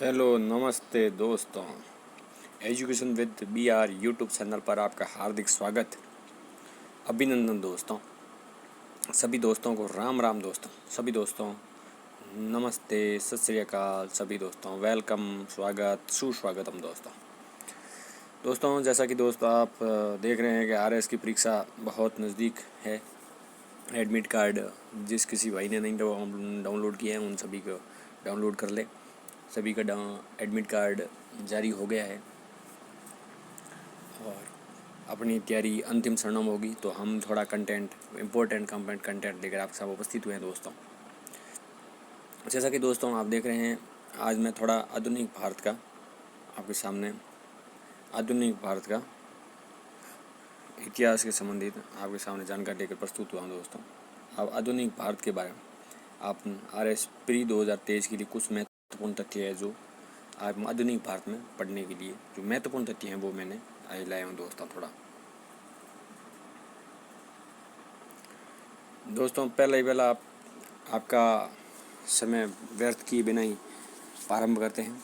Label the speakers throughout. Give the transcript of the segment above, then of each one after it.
Speaker 1: Hello नमस्ते दोस्तों। Education with B R YouTube channel पर आपका हार्दिक स्वागत, अभिनंदन दोस्तों। सभी दोस्तों को राम राम दोस्तों। सभी दोस्तों नमस्ते, सत श्री अकाल। सभी दोस्तों वेलकम, स्वागत, सुस्वागतम दोस्तों। जैसा कि दोस्तों आप देख रहे हैं कि आरएस की परीक्षा बहुत नज़दीक है। एडमिट कार्ड जिस किसी भाई ने नहीं डाउनलोड किया है उन सभी को डाउनलोड कर ले। सभी का एडमिट कार्ड जारी हो गया है और अपनी तैयारी अंतिम क्षणों में होगी। तो हम थोड़ा इम्पोर्टेंट कंटेंट लेकर आपके साथ उपस्थित हुए हैं दोस्तों। जैसा कि दोस्तों आप देख रहे हैं, आज मैं थोड़ा आधुनिक भारत का आपके सामने इतिहास के संबंधित आपके सामने जानकारी लेकर प्रस्तुत हुआ हूँ दोस्तों। अब आधुनिक भारत के बारे में आप RS प्री 2023 के लिए कुछ महत्वपूर्ण तथ्य है जो आप आधुनिक भारत में पढ़ने के लिए जो महत्वपूर्ण तथ्य हैं वो मैंने आज लाया हूँ दोस्तों। थोड़ा दोस्तों पहला आपका समय व्यर्थ किए बिना ही प्रारंभ करते हैं।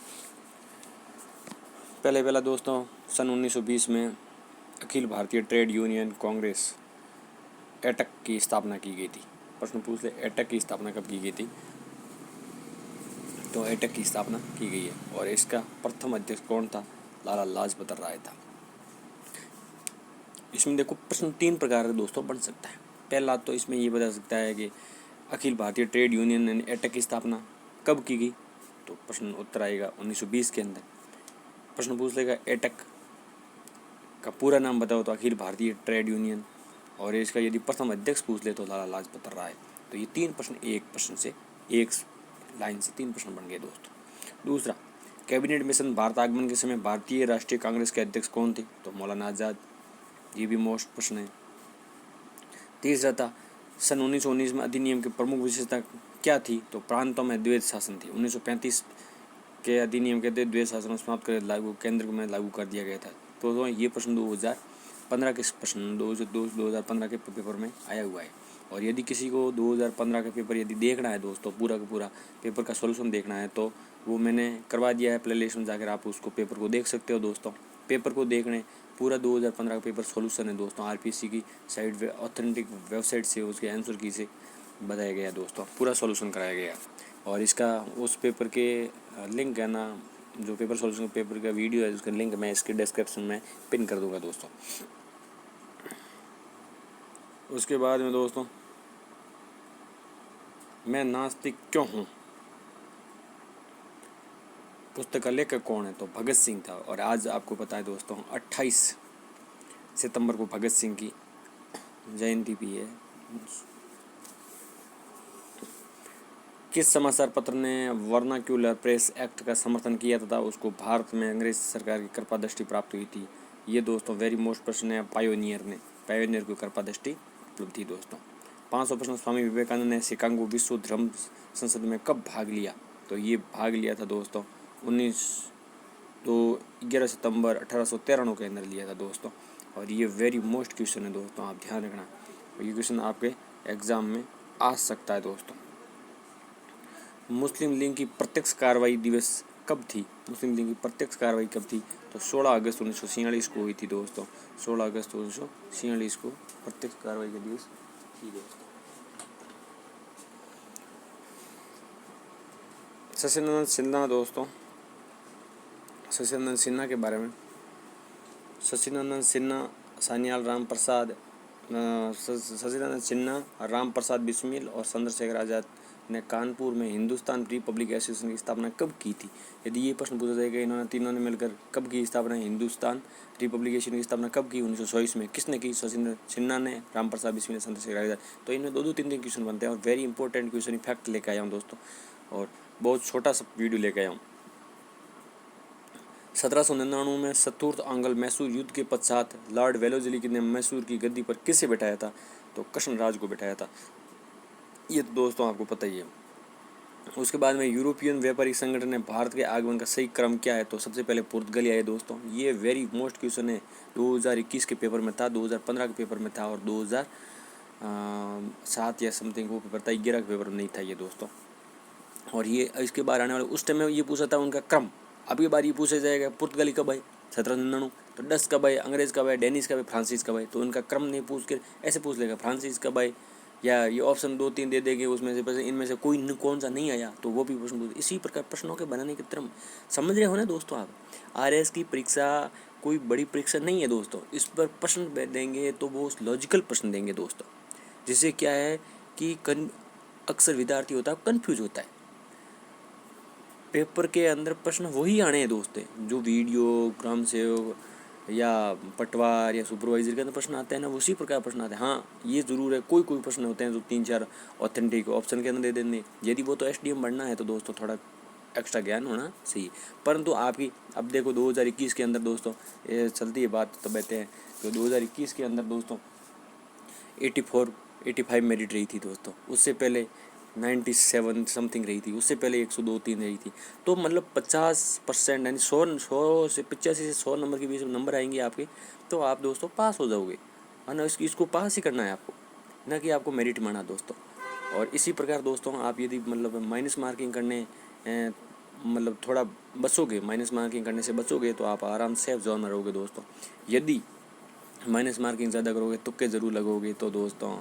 Speaker 1: पहला दोस्तों, सन 1920 में अखिल भारतीय ट्रेड यूनियन कांग्रेस एटक की स्थापना की गई थी। प्रश्न पूछ ले, एटक की स्थापना कब की गई थी? तो एटक की स्थापना की गई है और इसका प्रथम अध्यक्ष कौन था? लाला लाजपत राय था। इसमें देखो प्रश्न 3 प्रकार के दोस्तों बन सकता है। पहला तो इसमें ये बता सकता है कि अखिल भारतीय ट्रेड यूनियन यानी एटक की स्थापना कब की गई? तो प्रश्न उत्तर आएगा 1920 के अंदर। प्रश्न पूछ लेगा एटक का पूरा नाम बताओ तो अखिल भारतीय ट्रेड यूनियन, और इसका यदि प्रथम अध्यक्ष पूछ ले तो लाला लाजपत राय। तो ये 3 प्रश्न एक लाइन से 3 प्रश्न बन गए दोस्तों। दूसरा, कैबिनेट मिशन भारत आगमन के समय भारतीय राष्ट्रीय कांग्रेस के अध्यक्ष कौन थे? तो मौलाना आज़ाद। ये भी मोस्ट प्रश्न है। तीसरा था, सन 1919 में अधिनियम की प्रमुख विशेषता क्या थी? तो प्रांतों में द्वैध शासन थी। 1935 के अधिनियम के तहत द्वैध शासन समाप्त कर केंद्र में लागू कर दिया गया था। तो ये प्रश्न 2015 के प्रश्न 2015 के पेपर में आया हुआ है। और यदि किसी को 2015 का पेपर यदि देखना है दोस्तों, पूरा का पूरा पेपर का सॉल्यूशन देखना है तो वो मैंने करवा दिया है प्लेलिस्ट में, जाकर आप उसको पेपर को देख सकते हो दोस्तों। पेपर को देखने पूरा 2015 का पेपर सॉल्यूशन है दोस्तों। RPC की साइट ऑथेंटिक वेबसाइट से उसके आंसर की से बताया गया दोस्तों, पूरा सॉल्यूशन कराया गया। और इसका उस पेपर के लिंक है ना, जो पेपर सॉल्यूशन पेपर का वीडियो है उसका लिंक मैं इसके डिस्क्रिप्शन में पिन कर दूंगा दोस्तों। उसके बाद में दोस्तों, मैं नास्तिक क्यों हूँ? पुस्तक का लेखक कौन है? तो भगत सिंह था। और आज आपको पता है दोस्तों 28 सितंबर को भगत सिंह की जयंती भी है। किस समाचार पत्र ने वर्नाक्यूलर प्रेस एक्ट का समर्थन किया तथा उसको भारत में अंग्रेज सरकार की कृपा दृष्टि प्राप्त हुई थी? ये दोस्तों वेरी मोस्ट प्रश्न है। पायोनियर को कृपा दृष्टि उपलब्ध थी दोस्तों। 500 प्रश्न, स्वामी विवेकानंद ने शिकागो विश्व धर्म संसद में कब भाग लिया? तो ये भाग लिया था दोस्तों 11 सितंबर 1893 के अंदर लिया था दोस्तों। और ये वेरी मोस्ट क्वेश्चन है दोस्तों, आप ध्यान रखना। ये क्वेश्चन आपके एग्जाम में आ सकता है दोस्तों। मुस्लिम लीग की प्रत्यक्ष कार्रवाई दिवस कब थी? मुस्लिम लीग की प्रत्यक्ष कार्रवाई कब थी? तो 16 अगस्त 1946 को हुई थी दोस्तों। 16 अगस्त 1946 को प्रत्यक्ष कार्रवाई का दिवस थी दोस्तों। शशिनंदन सिन्हा दोस्तों, शशिनंदन सिन्हा के बारे में। शशिनंदन सिन्हा, शशिनंदन सिन्हा, राम प्रसाद बिस्मिल और चंद्रशेखर आज़ाद ने कानपुर में हिंदुस्तान रिपब्लिक एसोसिएशन की स्थापना कब की थी? यदि ये प्रश्न पूछा जाएगा इन्होंने तीनों ने मिलकर कब की स्थापना, हिंदुस्तान रिपब्लिक एसोसिएशन की स्थापना कब की? 1924 में। किसने की? शशिनंदन सिन्हा ने, राम प्रसाद बिस्मिल, चंद्रशेखर आज़ाद। तो इनमें 2-2 3-3 क्वेश्चन बनते हैं और वेरी इंपॉर्टेंट क्वेश्चन फैक्ट लेकर आया हूँ दोस्तों, और बहुत छोटा सा वीडियो लेकर आया हूँ। 1799 में चतुर्थ आंग्ल मैसूर युद्ध के पश्चात लॉर्ड वेलोजली ने मैसूर की गद्दी पर किसे बैठाया था? तो कृष्णराज को बैठाया था। ये तो दोस्तों आपको पता ही है। उसके बाद में यूरोपियन व्यापारिक संगठन ने भारत के आगमन का सही क्रम क्या है? तो सबसे पहले पुर्तगाली आए दोस्तों। ये वेरी मोस्ट क्वेश्चन है, 2021 के पेपर में था, 2015 के पेपर में था और 2007 या समथिंग वो पेपर था, 11 के पेपर में नहीं था ये दोस्तों। और ये इसके बाहर आने वाले उस टाइम में ये पूछा था उनका क्रम। अब ये बार ये पूछा जाएगा पुर्तगाली कब आए 1799, तो डच कब आए, अंग्रेज़ कब आए, डेनिश कब आए, फ्रांसीस कब आए। तो उनका क्रम नहीं पूछ के ऐसे पूछ लेगा फ्रांसीस कब आए, या ये ऑप्शन 2-3 दे देंगे, उसमें से बस इनमें से कोई कौन सा नहीं आया तो वो भी प्रश्न पूछ। इसी प्रकार प्रश्नों के बनाने की क्रम समझ रहे हो ना दोस्तों आप। RS की परीक्षा कोई बड़ी परीक्षा नहीं है दोस्तों। इस पर प्रश्न देंगे तो वो लॉजिकल प्रश्न देंगे दोस्तों, जिससे क्या है कि अक्सर विद्यार्थी होता है कन्फ्यूज होता है। पेपर के अंदर प्रश्न वही आने हैं दोस्तों जो वीडियो ग्राम सेवक या पटवार या सुपरवाइजर के अंदर प्रश्न आते हैं ना, उसी प्रकार प्रश्न आते हैं। हाँ ये ज़रूर है, कोई कोई प्रश्न होते हैं जो 3-4 ऑथेंटिक ऑप्शन के अंदर दे देंगे। यदि वो तो SDM बनना है तो दोस्तों थोड़ा एक्स्ट्रा ज्ञान होना चाहिए। परंतु आपकी अब देखो 2021 के अंदर दोस्तों ये चलती है बात, तो कहते हैं तो 2021 के अंदर दोस्तों 85 मेरिट रही थी दोस्तों। उससे पहले 97 समथिंग रही थी, उससे पहले 102-3 रही थी। तो मतलब 50% यानी 100 से 85 से 100 नंबर के बीच में नंबर आएंगे आपके, तो आप दोस्तों पास हो जाओगे। है ना, इसको पास ही करना है आपको, ना कि आपको मेरिट माना दोस्तों। और इसी प्रकार दोस्तों आप यदि मतलब माइनस मार्किंग करने मतलब थोड़ा बचोगे, माइनस मार्किंग करने से बचोगे तो आप आराम से सेफ जोन में रहोगे दोस्तों। यदि माइनस मार्किंग ज़्यादा करोगे, तुक्के ज़रूर लगोगे, तो दोस्तों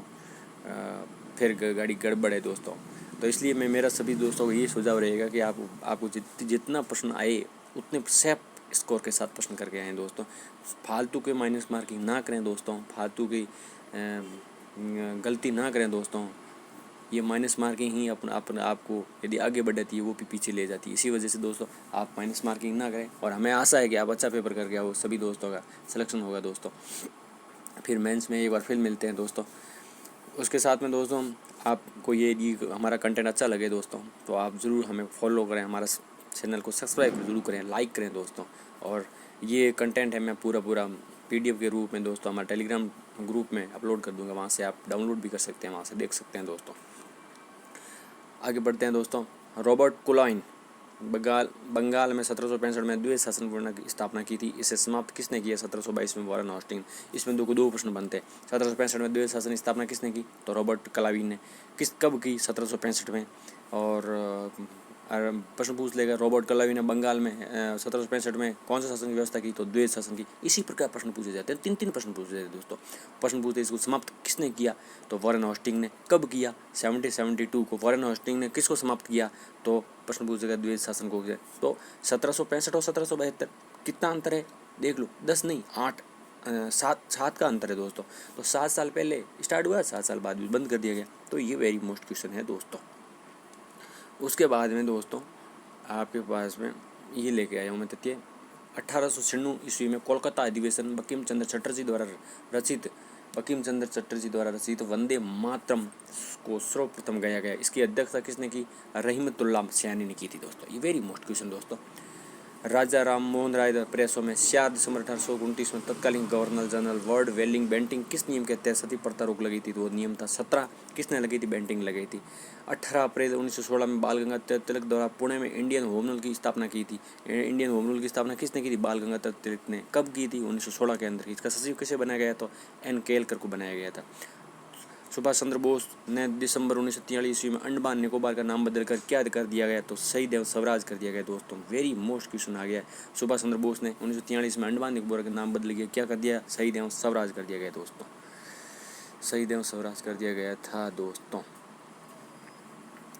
Speaker 1: फिर गाड़ी गड़बड़ है दोस्तों। तो इसलिए मेरा सभी दोस्तों को ये सुझाव रहेगा कि आपको जितना प्रश्न आए उतने सेफ स्कोर के साथ प्रश्न करके आएँ दोस्तों। फालतू के माइनस मार्किंग ना करें दोस्तों, फालतू की गलती ना करें दोस्तों। ये माइनस मार्किंग ही अपने आपको यदि आगे बढ़ाती है वो भी पीछे ले जाती है। इसी वजह से दोस्तों आप माइनस मार्किंग ना करें, और हमें आशा है कि आप अच्छा पेपर करके आओ, सभी दोस्तों का सिलेक्शन होगा दोस्तों। फिर मेंस में एक बार फिर मिलते हैं दोस्तों। उसके साथ में दोस्तों आपको ये हमारा कंटेंट अच्छा लगे दोस्तों तो आप ज़रूर हमें फॉलो करें, हमारा चैनल को सब्सक्राइब ज़रूर करें, लाइक करें दोस्तों। और ये कंटेंट है मैं पूरा PDF के रूप में दोस्तों हमारे टेलीग्राम ग्रुप में अपलोड कर दूंगा, वहाँ से आप डाउनलोड भी कर सकते हैं, वहाँ से देख सकते हैं दोस्तों। आगे बढ़ते हैं दोस्तों। रॉबर्ट कुलाइन बंगाल में 1765 में द्वैत शासन की स्थापना की थी। इसे समाप्त किसने किया? 1722 में वॉरेन हॉस्टिंग। इसमें दो प्रश्न बनते हैं। 1765 में द्वैत शासन की स्थापना किसने की? तो रॉबर्ट क्लाइवन ने। कब की? 1765 में। और प्रश्न पूछ लेगा रॉबर्ट क्लाइवन ने बंगाल में 1765 में कौन सा शासन की व्यवस्था की? तो द्वैत शासन की। इसी प्रकार प्रश्न पूछे जाते हैं, 3 प्रश्न पूछे जाते हैं दोस्तों। प्रश्न पूछते इसको समाप्त किसने किया? तो वॉरेन हॉस्टिंग ने। कब किया? 1772 को वॉरेन हॉस्टिंग ने किसको समाप्त किया? तो प्रश्न पूछेगा द्वैत शासन को। तो 1765 और 1772 कितना अंतर है देख लो, 10 नहीं 8 7 का अंतर है दोस्तों। तो 7 साल पहले स्टार्ट हुआ, 7 साल बाद भी बंद कर दिया गया। तो ये वेरी मोस्ट क्वेश्चन है दोस्तों। उसके बाद में दोस्तों आपके पास में ये लेके आया हूँ मैं तथ्य। 1896 ईस्वी में कोलकाता अधिवेशन बंकिम चंद्र चटर्जी द्वारा रचित वंदे मातरम को सर्वप्रथम गाया गया। इसकी अध्यक्षता किसने की? रहीमतुल्लाह सयानी ने की थी दोस्तों। ये वेरी मोस्ट क्वेश्चन दोस्तों। राजा राम मोहन राय प्रेसों में 4 दिसंबर 1829 में तत्कालीन गवर्नर जनरल वर्ड वेलिंग बेंटिंग किस नियम के तहत सती प्रथा रोक लगी थी? तो वो नियम था 17। किसने लगी थी? बेंटिंग लगाई थी। 18 अप्रैल 1916 में बाल गंगाधर तिलक द्वारा पुणे में इंडियन होम रूल की स्थापना की थी। इंडियन होम रूल की स्थापना किसने की थी? बाल गंगाधर तिलक ने। कब की थी? 1916 के अंदर। इसका सचिव किसे बनाया गया? तो N. केलकर को बनाया गया था। सुभाष चंद्र बोस ने दिसंबर 1943 ईस्वी में अंडमान निकोबार का नाम बदलकर क्या कर दिया गया? तो शहीद एवं स्वराज कर दिया गया दोस्तों। वेरी मोस्ट क्वेश्चन आ गया है। सुभाष चंद्र बोस ने 1943 में अंडमान निकोबार का नाम बदल गया, क्या कर दिया? शहीद एवं स्वराज कर दिया गया दोस्तों। शहीद एवं स्वराज कर दिया गया था दोस्तों।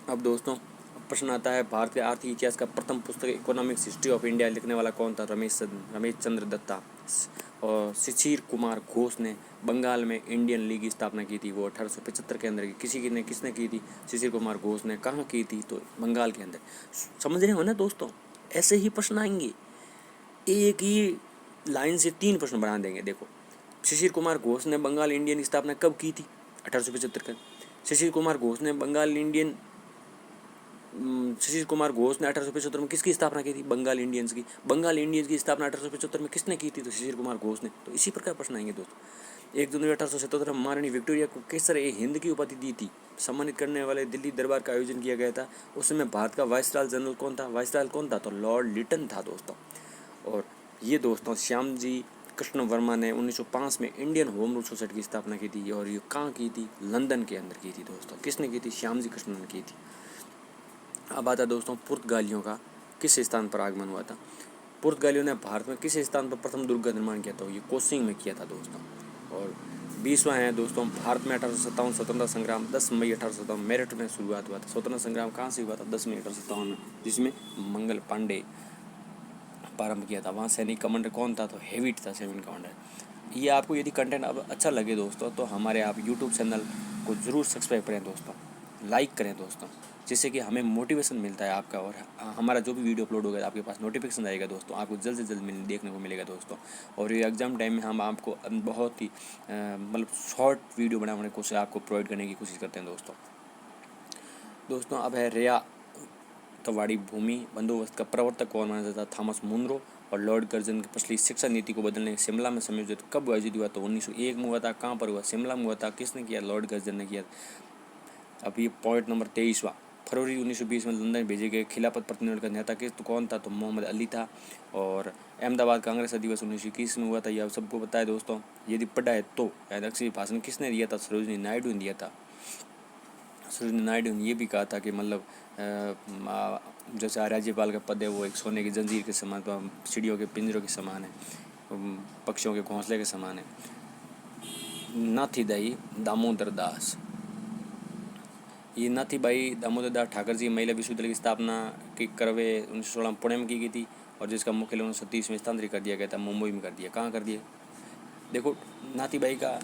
Speaker 1: अब दोस्तों प्रश्न आता है, भारत के आर्थिक इतिहास का प्रथम पुस्तक इकोनॉमिक्स हिस्ट्री ऑफ इंडिया लिखने वाला कौन था? रमेश चंद्र दत्ता। और शिशिर कुमार घोष ने बंगाल में इंडियन लीग की स्थापना की थी, वो 1875 के अंदर की। किसने की थी? शिशिर कुमार घोष ने। कहाँ की थी? तो बंगाल के अंदर। समझ रहे हो ना दोस्तों, ऐसे ही प्रश्न आएंगे, एक ही लाइन से 3 प्रश्न बना देंगे। देखो, शिशिर कुमार घोष ने बंगाल इंडियन की स्थापना कब की थी? 1875 का। शिशिर कुमार घोष ने 1875 में किसकी स्थापना की थी? बंगाल इंडियंस की। बंगाल इंडियंस की स्थापना 1875 में किसने की थी? तो शिशिर कुमार घोष ने। तो इसी प्रकार प्रश्न आएंगे दोस्तों। 1 जनवरी 1877 में महारानी विक्टोरिया को केसर ए हिंद की उपाधि दी थी। सम्मानित करने वाले दिल्ली दरबार का आयोजन किया गया था। उस समय भारत का वाइसराय जनरल कौन था? वाइसराय कौन था? तो लॉर्ड लिटन था दोस्तों। और ये दोस्तों श्यामजी कृष्ण वर्मा ने 1905 में इंडियन होम रूल सोसाइटी की स्थापना की थी। और ये कहाँ की थी? लंदन के अंदर की थी दोस्तों। किसने की थी? श्यामजी कृष्ण ने की थी। अब आता है दोस्तों पुर्तगालियों का किस स्थान पर आगमन हुआ था। पुर्तगालियों ने भारत में किस स्थान पर प्रथम दुर्ग का निर्माण किया था, ये कोचिंग में किया था दोस्तों। और 20वां है दोस्तों, भारत में 1857 स्वतंत्रता संग्राम 10 मई 1857 मेरठ में शुरुआत हुआ था। स्वतंत्रता संग्राम कहाँ से हुआ था, 10 मई 1857 में, जिसमें मंगल पांडे प्रारंभ किया था। वहाँ सैनिक कमांडर कौन था, तो हेविट था सैनिक कमांडर। ये आपको यदि कंटेंट अब अच्छा लगे दोस्तों तो हमारे आप यूट्यूब चैनल को ज़रूर सब्सक्राइब करें दोस्तों, लाइक करें दोस्तों, जिससे कि हमें मोटिवेशन मिलता है आपका, और हमारा जो भी वीडियो अपलोड होगा आपके पास नोटिफिकेशन आएगा दोस्तों, आपको जल्द से जल्द देखने को मिलेगा दोस्तों। और ये एग्ज़ाम टाइम में हम आपको बहुत ही मतलब शॉर्ट वीडियो बनाने की कोशिश आपको प्रोवाइड करने की कोशिश करते हैं दोस्तों। अब है रेया तवाड़ी भूमि बंदोबस्त का प्रवर्तक कौन माना जाता है, थॉमस मुनरो। और लॉर्ड कर्जन की पिछली शिक्षा नीति को बदलने शिमला में संयोजित कब आयोजित हुआ, तो 1901 में हुआ था। कहाँ पर हुआ, शिमला में हुआ था। किसने किया, लॉर्ड कर्जन ने किया। अब ये पॉइंट नंबर 23वां, फरवरी 1920 में लंदन भेजे गए खिलाफत प्रतिनिधिमंडल का नेता किस तो कौन था, तो मोहम्मद अली था। और अहमदाबाद कांग्रेस अधिवेशन 1921 में हुआ था, यह सबको पता है दोस्तों, यदि पढ़ा है तो। अध्यक्षीय भाषण किसने दिया था, सरोजिनी नायडू ने दिया था। सरोजिनी नायडू ने ये भी कहा था कि मतलब जैसे राज्यपाल का पद है वो एक सोने की जंजीर के समान, तो चिड़ियों के पिंजरों के समान है, पक्षियों के घोंसले के समान है। नाथीदाई दामोदर दास, ये नाथीबाई दामोदर दास ठाकर जी महिला विश्वविद्यालय की स्थापना की करवे 1916 में पुणे में की गई थी, और जिसका मुख्यालय 1930 में स्थानांतरित कर दिया गया था, मुंबई में कर दिया। कहाँ कर दिया, देखो नाथीबाई का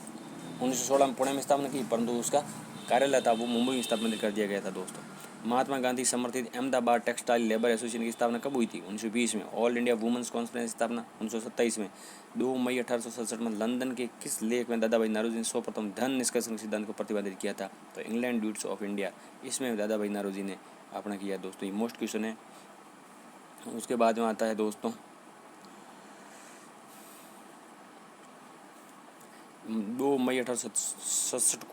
Speaker 1: 1916 में पुणे में स्थापना की, परंतु उसका कार्यालय था वो मुंबई में स्थापना कर दिया गया था दोस्तों। महात्मा गांधी समर्थित अहमदाबाद टेक्सटाइल लेबर एसोसिएशन की स्थापना कब हुई थी, 1920 में। ऑल इंडिया वुमेन्स कॉन्फ्रेंस की स्थापना 1927 में। 2 मई 1867 में लंदन के किस लेख में दादा भाई नौरोजी ने सर्वप्रथम धन निष्कर्षण सिद्धांत को प्रतिपादित किया था, तो इंग्लैंड ड्यूट्स ऑफ इंडिया, इसमें दादा भाई नौरोजी ने अपना किया दोस्तों। ये मोस्ट क्वेश्चन है। उसके बाद में आता है दोस्तों 2 मई 1867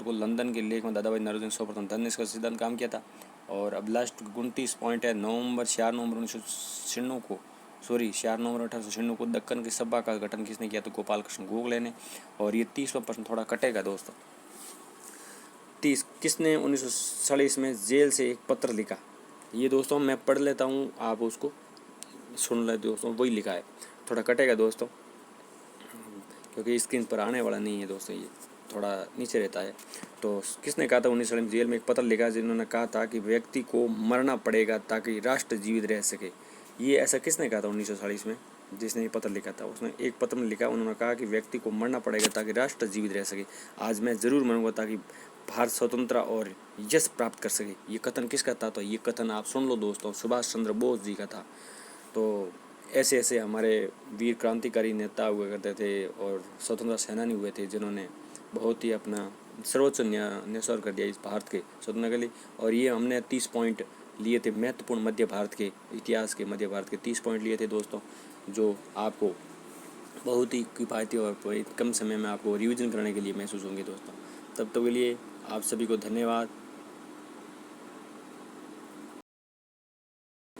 Speaker 1: को लंदन के लेख में दादा भाई नौरोजी ने सर्वप्रथम धन निष्कर्षण सिद्धांत काम किया था। और अब लास्ट 29 पॉइंट है। 4 नवंबर 1996 को 4 नवंबर 1896 को दक्कन की सभा का गठन किसने किया, तो गोपाल कृष्ण गोखले ने। और ये 30वां प्रश्न थोड़ा कटेगा दोस्तों। 30, किसने 1947 में जेल से एक पत्र लिखा, ये दोस्तों मैं पढ़ लेता हूँ, आप उसको सुन ले दोस्तों, वही लिखा है। थोड़ा कटेगा दोस्तों क्योंकि स्क्रीन पर आने वाला नहीं है दोस्तों, ये थोड़ा नीचे रहता है। तो किसने कहा था 1940 में जेल में एक पत्र लिखा, जिन्होंने कहा था कि व्यक्ति को मरना पड़ेगा ताकि राष्ट्र जीवित रह सके। ये ऐसा किसने कहा था 1940 में, जिसने ये पत्र लिखा था, उसने एक पत्र में लिखा, उन्होंने कहा कि व्यक्ति को मरना पड़ेगा ताकि राष्ट्र जीवित रह सके। आज मैं ज़रूर मरूंगा ताकि भारत स्वतंत्र और यश प्राप्त कर सके। ये कथन किसका था, तो ये कथन आप सुन लो दोस्तों, सुभाष चंद्र बोस जी का था। तो ऐसे ऐसे हमारे वीर क्रांतिकारी नेता हुआ करते थे और स्वतंत्रता सेनानी हुए थे, जिन्होंने बहुत ही अपना सर्वोच्च न्यौछावर कर दिया इस भारत के स्वतंत्रता के लिए। और ये हमने 30 पॉइंट लिए थे महत्वपूर्ण मध्य भारत के इतिहास के, मध्य भारत के 30 पॉइंट लिए थे दोस्तों, जो आपको बहुत ही किफ़ायती और कम समय में आपको रिवीजन करने के लिए महसूस होंगे दोस्तों। तब तक के लिए आप सभी को धन्यवाद।